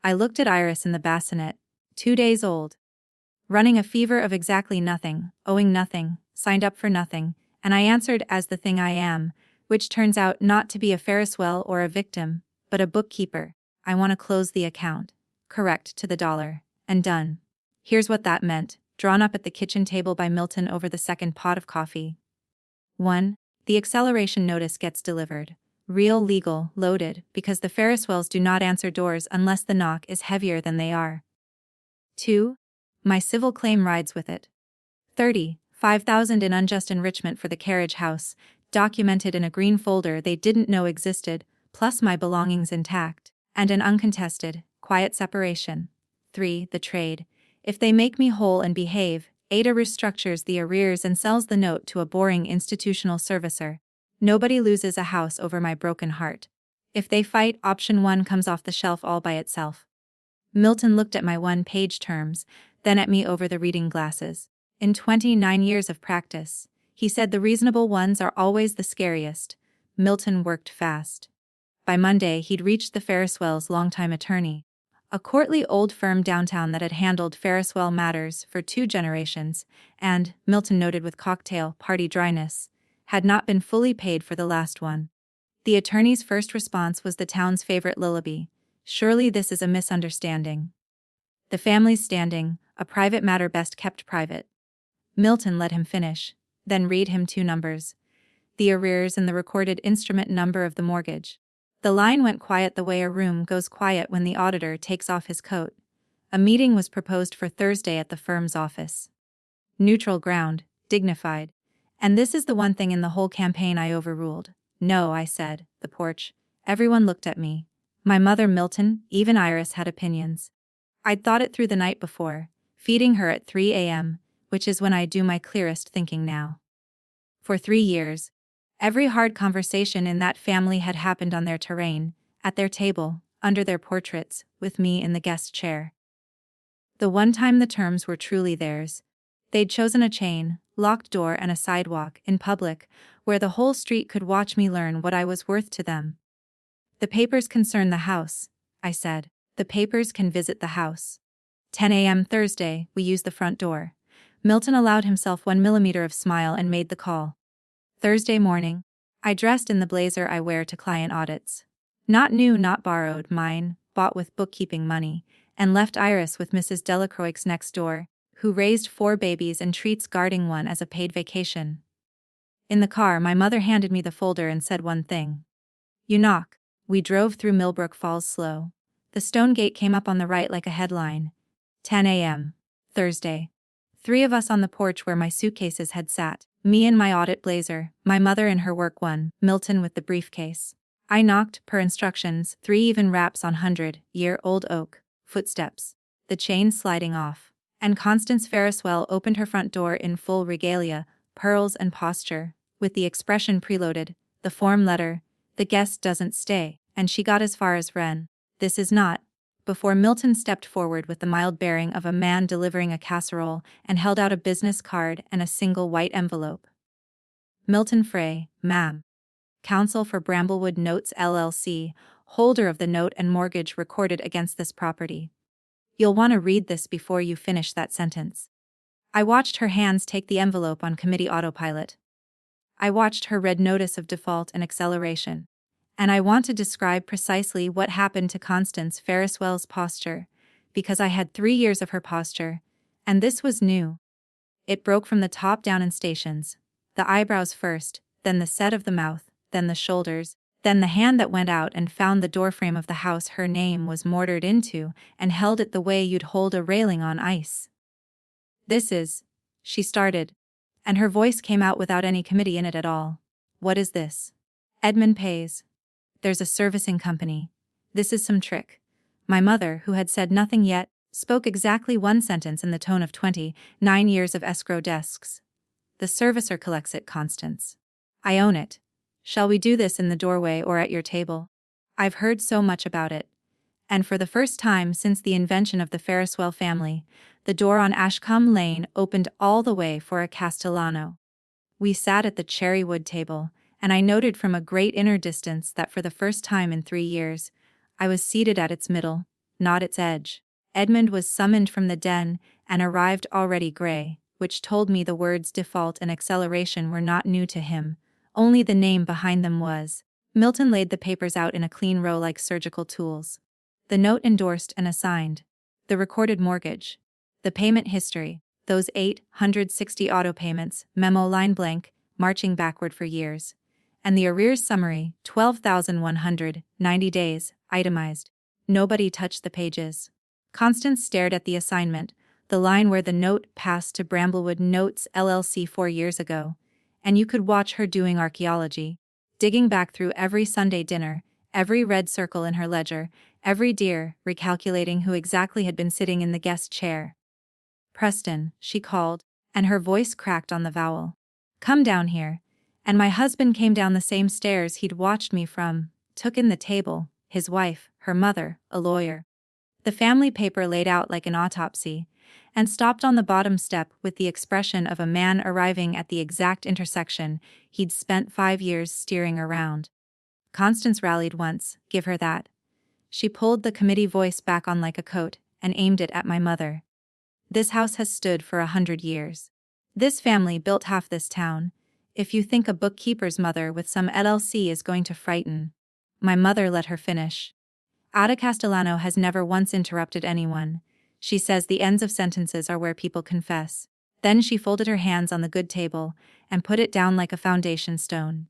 I looked at Iris in the bassinet, 2 days old. Running a fever of exactly nothing, owing nothing, signed up for nothing, and I answered as the thing I am, which turns out not to be a Ferriswell or a victim, but a bookkeeper. I want to close the account. Correct to the dollar. And done. Here's what that meant, drawn up at the kitchen table by Milton over the second pot of coffee. 1. The acceleration notice gets delivered. Real, legal, loaded, because the Ferriswells do not answer doors unless the knock is heavier than they are. 2. My civil claim rides with it. 35,000 in unjust enrichment for the carriage house, documented in a green folder they didn't know existed, plus my belongings intact, and an uncontested, quiet separation. 3. The trade. If they make me whole and behave, Ada restructures the arrears and sells the note to a boring institutional servicer. Nobody loses a house over my broken heart. If they fight, option 1 comes off the shelf all by itself. Milton looked at my 1-page terms, then at me over the reading glasses. In 29 years of practice, he said the reasonable ones are always the scariest. Milton worked fast. By Monday he'd reached the Ferriswells' longtime attorney, a courtly old firm downtown that had handled Ferriswell matters for 2 generations, and, Milton noted with cocktail party dryness, had not been fully paid for the last one. The attorney's first response was the town's favorite lullaby. Surely this is a misunderstanding. The family's standing, a private matter best kept private. Milton let him finish, then read him 2 numbers. The arrears and the recorded instrument number of the mortgage. The line went quiet the way a room goes quiet when the auditor takes off his coat. A meeting was proposed for Thursday at the firm's office. Neutral ground, dignified. And this is the one thing in the whole campaign I overruled. No, I said, the porch. Everyone looked at me. My mother, Milton, even Iris had opinions. I'd thought it through the night before, feeding her at 3 a.m., which is when I do my clearest thinking now. For 3 years, every hard conversation in that family had happened on their terrain, at their table, under their portraits, with me in the guest chair. The one time the terms were truly theirs, they'd chosen a chain, locked door and a sidewalk, in public, where the whole street could watch me learn what I was worth to them. The papers concern the house, I said. The papers can visit the house. 10 a.m. Thursday, we used the front door. Milton allowed himself 1 millimeter of smile and made the call. Thursday morning, I dressed in the blazer I wear to client audits. Not new, not borrowed, mine, bought with bookkeeping money, and left Iris with Mrs. Delacroix next door, who raised 4 babies and treats guarding one as a paid vacation. In the car, my mother handed me the folder and said one thing. You knock. We drove through Millbrook Falls slow. The stone gate came up on the right like a headline. 10 a.m. Thursday. 3 of us on the porch where my suitcases had sat, me in my audit blazer, my mother in her work one, Milton with the briefcase. I knocked, per instructions, 3 even raps on 100-year-old oak, footsteps, the chain sliding off, and Constance Ferriswell opened her front door in full regalia, pearls and posture, with the expression preloaded, the form letter, the guest doesn't stay, and she got as far as Wren. This is not, before Milton stepped forward with the mild bearing of a man delivering a casserole and held out a business card and a single white envelope. Milton Frey, ma'am. Counsel for Bramblewood Notes LLC, holder of the note and mortgage recorded against this property. You'll want to read this before you finish that sentence. I watched her hands take the envelope on committee autopilot. I watched her read notice of default and acceleration. And I want to describe precisely what happened to Constance Ferriswell's posture, because I had 3 years of her posture, and this was new. It broke from the top down in stations, the eyebrows first, then the set of the mouth, then the shoulders, then the hand that went out and found the doorframe of the house her name was mortared into and held it the way you'd hold a railing on ice. This is, she started, and her voice came out without any committee in it at all. What is this? Edmund pays. There's a servicing company. This is some trick. My mother, who had said nothing yet, spoke exactly one sentence in the tone of 29 years of escrow desks. The servicer collects it, Constance. I own it. Shall we do this in the doorway or at your table? I've heard so much about it. And for the first time since the invention of the Ferriswell family, the door on Ashcombe Lane opened all the way for a Castellano. We sat at the cherrywood table, and I noted from a great inner distance that for the first time in 3 years, I was seated at its middle, not its edge. Edmund was summoned from the den and arrived already gray, which told me the words default and acceleration were not new to him, only the name behind them was. Milton laid the papers out in a clean row like surgical tools. The note endorsed and assigned. The recorded mortgage. The payment history, those 860 auto payments, memo line blank, marching backward for years. And the arrears summary, 12,190 days, itemized. Nobody touched the pages. Constance stared at the assignment, the line where the note passed to Bramblewood Notes LLC 4 years ago, and you could watch her doing archaeology, digging back through every Sunday dinner, every red circle in her ledger, every dear, recalculating who exactly had been sitting in the guest chair. Preston, she called, and her voice cracked on the vowel. Come down here. And my husband came down the same stairs he'd watched me from, took in the table, his wife, her mother, a lawyer. The family paper laid out like an autopsy, and stopped on the bottom step with the expression of a man arriving at the exact intersection he'd spent 5 years steering around. Constance rallied once, give her that. She pulled the committee voice back on like a coat, and aimed it at my mother. This house has stood for 100 years. This family built half this town. If you think a bookkeeper's mother with some LLC is going to frighten. My mother let her finish. Ada Castellano has never once interrupted anyone. She says the ends of sentences are where people confess. Then she folded her hands on the good table and put it down like a foundation stone.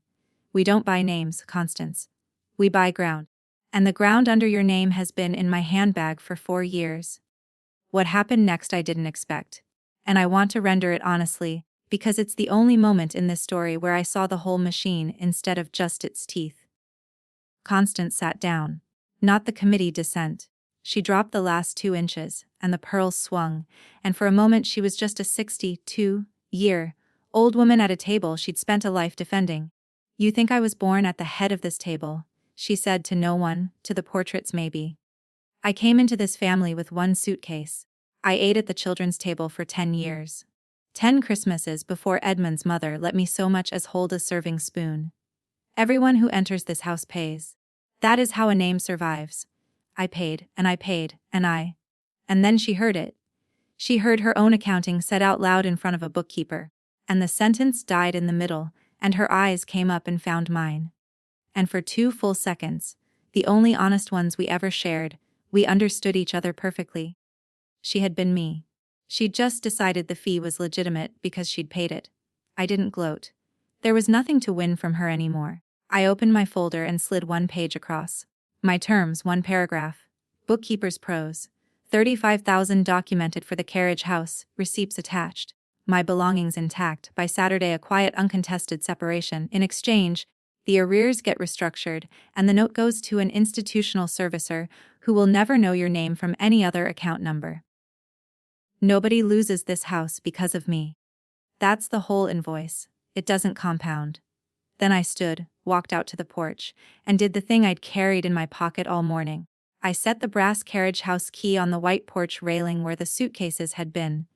We don't buy names, Constance. We buy ground. And the ground under your name has been in my handbag for 4 years. What happened next I didn't expect. And I want to render it honestly, Because it's the only moment in this story where I saw the whole machine instead of just its teeth. Constance sat down. Not the committee descent. She dropped the last 2 inches, and the pearls swung, and for a moment she was just a 62-year-old woman at a table she'd spent a life defending. "You think I was born at the head of this table," she said to no one, to the portraits maybe. "I came into this family with 1 suitcase. I ate at the children's table for 10 years. 10 Christmases before Edmund's mother let me so much as hold a serving spoon. Everyone who enters this house pays. That is how a name survives. I paid, and I paid, and I." And then she heard it. She heard her own accounting said out loud in front of a bookkeeper, and the sentence died in the middle, and her eyes came up and found mine. And for 2 full seconds, the only honest ones we ever shared, we understood each other perfectly. She had been me. She'd just decided the fee was legitimate because she'd paid it. I didn't gloat. There was nothing to win from her anymore. I opened my folder and slid 1 page across. My terms, 1 paragraph. Bookkeeper's prose. 35,000 documented for the carriage house, receipts attached. My belongings intact, by Saturday a quiet uncontested separation. In exchange, the arrears get restructured, and the note goes to an institutional servicer who will never know your name from any other account number. Nobody loses this house because of me. That's the whole invoice. It doesn't compound. Then I stood, walked out to the porch, and did the thing I'd carried in my pocket all morning. I set the brass carriage house key on the white porch railing where the suitcases had been.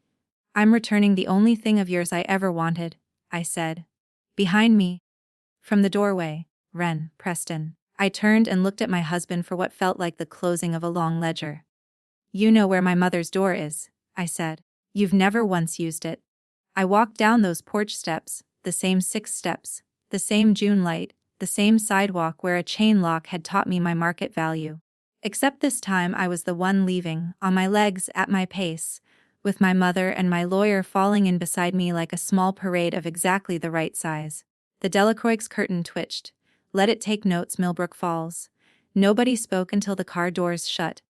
"I'm returning the only thing of yours I ever wanted," I said. Behind me, from the doorway, Ren, Preston. I turned and looked at my husband for what felt like the closing of a long ledger. "You know where my mother's door is," I said. "You've never once used it." I walked down those porch steps, the same 6 steps, the same June light, the same sidewalk where a chain lock had taught me my market value. Except this time I was the one leaving, on my legs at my pace, with my mother and my lawyer falling in beside me like a small parade of exactly the right size. The Delacroix's curtain twitched. "Let it take notes, Millbrook Falls." Nobody spoke until the car doors shut.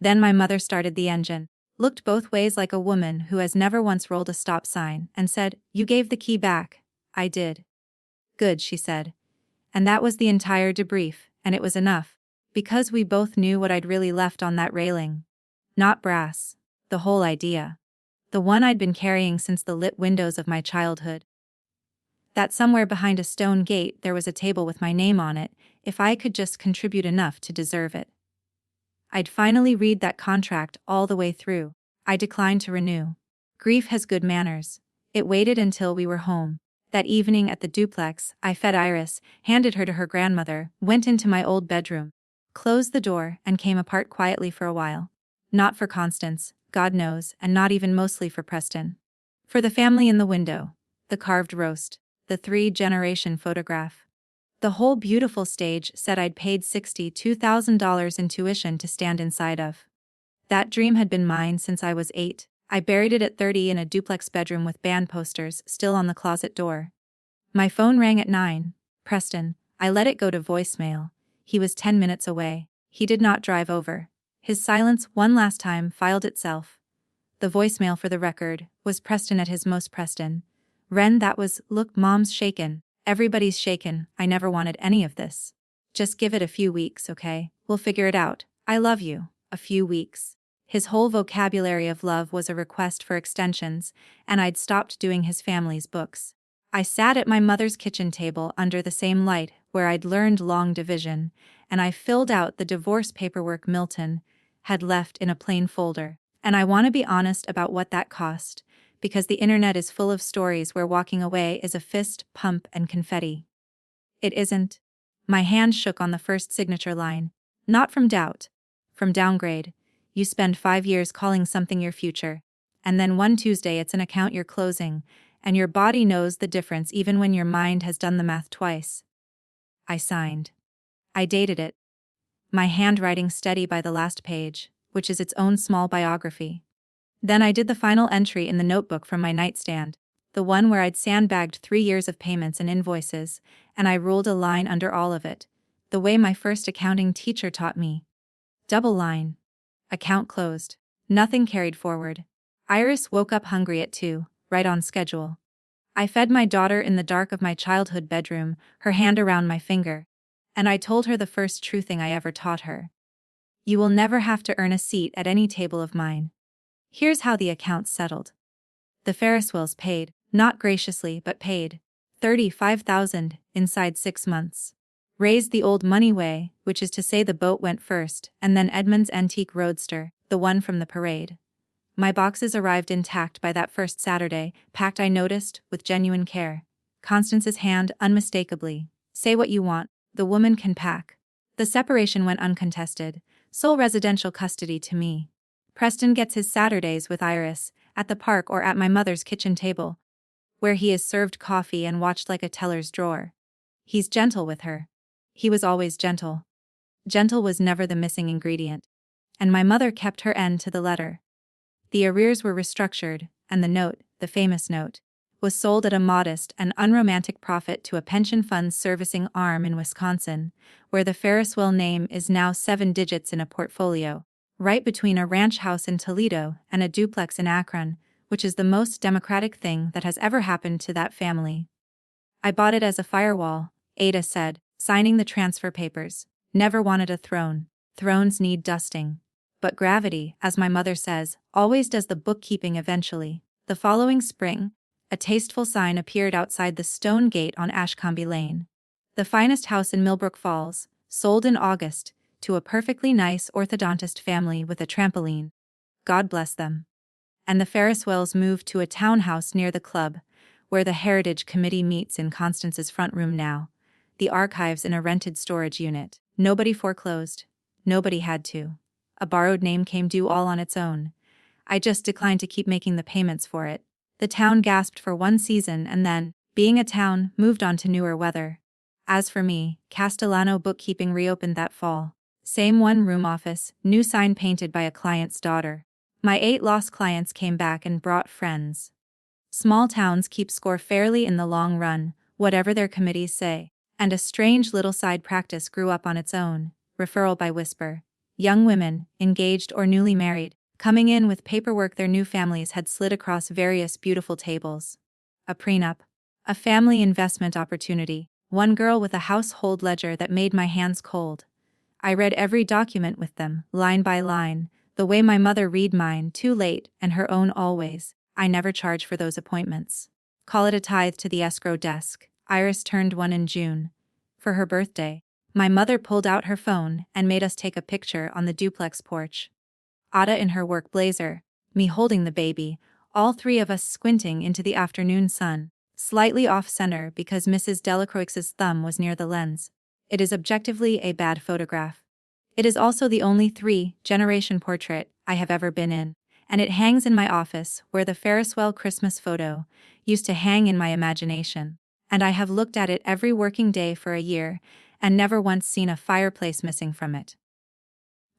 Then my mother started the engine, looked both ways like a woman who has never once rolled a stop sign, and said, "You gave the key back." "I did." "Good," she said. And that was the entire debrief, and it was enough. Because we both knew what I'd really left on that railing. Not brass. The whole idea. The one I'd been carrying since the lit windows of my childhood. That somewhere behind a stone gate there was a table with my name on it, if I could just contribute enough to deserve it. I'd finally read that contract all the way through. I declined to renew. Grief has good manners. It waited until we were home. That evening at the duplex, I fed Iris, handed her to her grandmother, went into my old bedroom, closed the door, and came apart quietly for a while. Not for Constance, God knows, and not even mostly for Preston. For the family in the window, the carved roast, the 3-generation photograph. The whole beautiful stage set I'd paid $62,000 in tuition to stand inside of. That dream had been mine since I was 8. I buried it at 30 in a duplex bedroom with band posters still on the closet door. My phone rang at 9. Preston. I let it go to voicemail. He was 10 minutes away. He did not drive over. His silence one last time filed itself. The voicemail, for the record, was Preston at his most Preston. "Ren, that was, look, Mom's shaken. Everybody's shaken. I never wanted any of this. Just give it a few weeks, okay? We'll figure it out. I love you." A few weeks. His whole vocabulary of love was a request for extensions, and I'd stopped doing his family's books. I sat at my mother's kitchen table under the same light where I'd learned long division, and I filled out the divorce paperwork Milton had left in a plain folder. And I want to be honest about what that cost, because the internet is full of stories where walking away is a fist pump and confetti. It isn't. My hand shook on the first signature line. Not from doubt. From downgrade. You spend 5 years calling something your future, and then one Tuesday it's an account you're closing, and your body knows the difference even when your mind has done the math twice. I signed. I dated it. My handwriting steady by the last page, which is its own small biography. Then I did the final entry in the notebook from my nightstand, the one where I'd sandbagged 3 years of payments and invoices, and I ruled a line under all of it, the way my first accounting teacher taught me. Double line. Account closed. Nothing carried forward. Iris woke up hungry at 2, right on schedule. I fed my daughter in the dark of my childhood bedroom, her hand around my finger. And I told her the first true thing I ever taught her. You will never have to earn a seat at any table of mine. Here's how the accounts settled. The Ferris wheels paid, not graciously but paid. $35,000 inside 6 months. Raised the old money way, which is to say the boat went first, and then Edmund's antique roadster, the one from the parade. My boxes arrived intact by that first Saturday, packed I noticed, with genuine care. Constance's hand unmistakably. Say what you want, the woman can pack. The separation went uncontested, sole residential custody to me. Preston gets his Saturdays with Iris, at the park or at my mother's kitchen table, where he is served coffee and watched like a teller's drawer. He's gentle with her. He was always gentle. Gentle was never the missing ingredient. And my mother kept her end to the letter. The arrears were restructured, and the note, the famous note, was sold at a modest and unromantic profit to a pension fund's servicing arm in Wisconsin, where the Ferris wheel name is now 7 digits in a portfolio, right between a ranch house in Toledo and a duplex in Akron, which is the most democratic thing that has ever happened to that family. I bought it as a firewall, Ada said, signing the transfer papers. Never wanted a throne. Thrones need dusting. But gravity, as my mother says, always does the bookkeeping eventually. The following spring, a tasteful sign appeared outside the stone gate on Ashcombe Lane. The finest house in Millbrook Falls, sold in August, to a perfectly nice orthodontist family with a trampoline. God bless them. And the Ferris wheels moved to a townhouse near the club, where the Heritage Committee meets in Constance's front room now. The archives in a rented storage unit. Nobody foreclosed. Nobody had to. A borrowed name came due all on its own. I just declined to keep making the payments for it. The town gasped for one season and then, being a town, moved on to newer weather. As for me, Castellano Bookkeeping reopened that fall. Same one-room office, new sign painted by a client's daughter. My 8 lost clients came back and brought friends. Small towns keep score fairly in the long run, whatever their committees say. And a strange little side practice grew up on its own, referral by whisper. Young women, engaged or newly married, coming in with paperwork their new families had slid across various beautiful tables. A prenup. A family investment opportunity. One girl with a household ledger that made my hands cold. I read every document with them, line by line, the way my mother read mine too late and her own always. I never charge for those appointments. Call it a tithe to the escrow desk. Iris turned 1 in June. For her birthday, my mother pulled out her phone and made us take a picture on the duplex porch. Ada in her work blazer, me holding the baby, all 3 of us squinting into the afternoon sun, slightly off-center because Mrs. Delacroix's thumb was near the lens. It is objectively a bad photograph. It is also the only 3-generation portrait I have ever been in, and it hangs in my office where the Ferris wheel Christmas photo used to hang in my imagination. And I have looked at it every working day for a year, and never once seen a fireplace missing from it.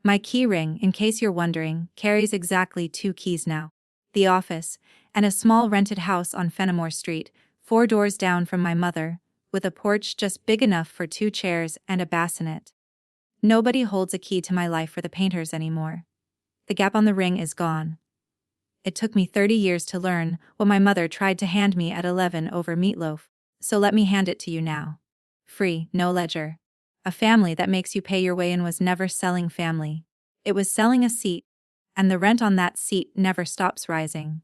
My key ring, in case you're wondering, carries exactly 2 keys now. The office, and a small rented house on Fenimore Street, 4 doors down from my mother, with a porch just big enough for 2 chairs and a bassinet. Nobody holds a key to my life for the painters anymore. The gap on the ring is gone. It took me 30 years to learn what my mother tried to hand me at 11 over meatloaf. So let me hand it to you now. Free, no ledger. A family that makes you pay your way in was never selling family. It was selling a seat, and the rent on that seat never stops rising.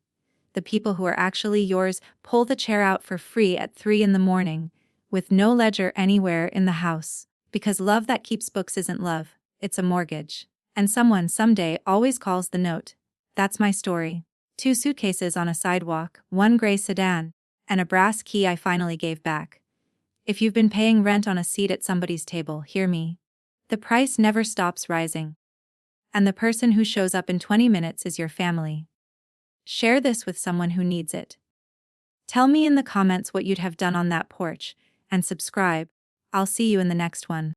The people who are actually yours pull the chair out for free at 3 in the morning, with no ledger anywhere in the house, because love that keeps books isn't love, it's a mortgage. And someone someday always calls the note. That's my story. 2 suitcases on a sidewalk, 1 gray sedan, and a brass key I finally gave back. If you've been paying rent on a seat at somebody's table, hear me. The price never stops rising. And the person who shows up in 20 minutes is your family. Share this with someone who needs it. Tell me in the comments what you'd have done on that porch, and subscribe. I'll see you in the next one.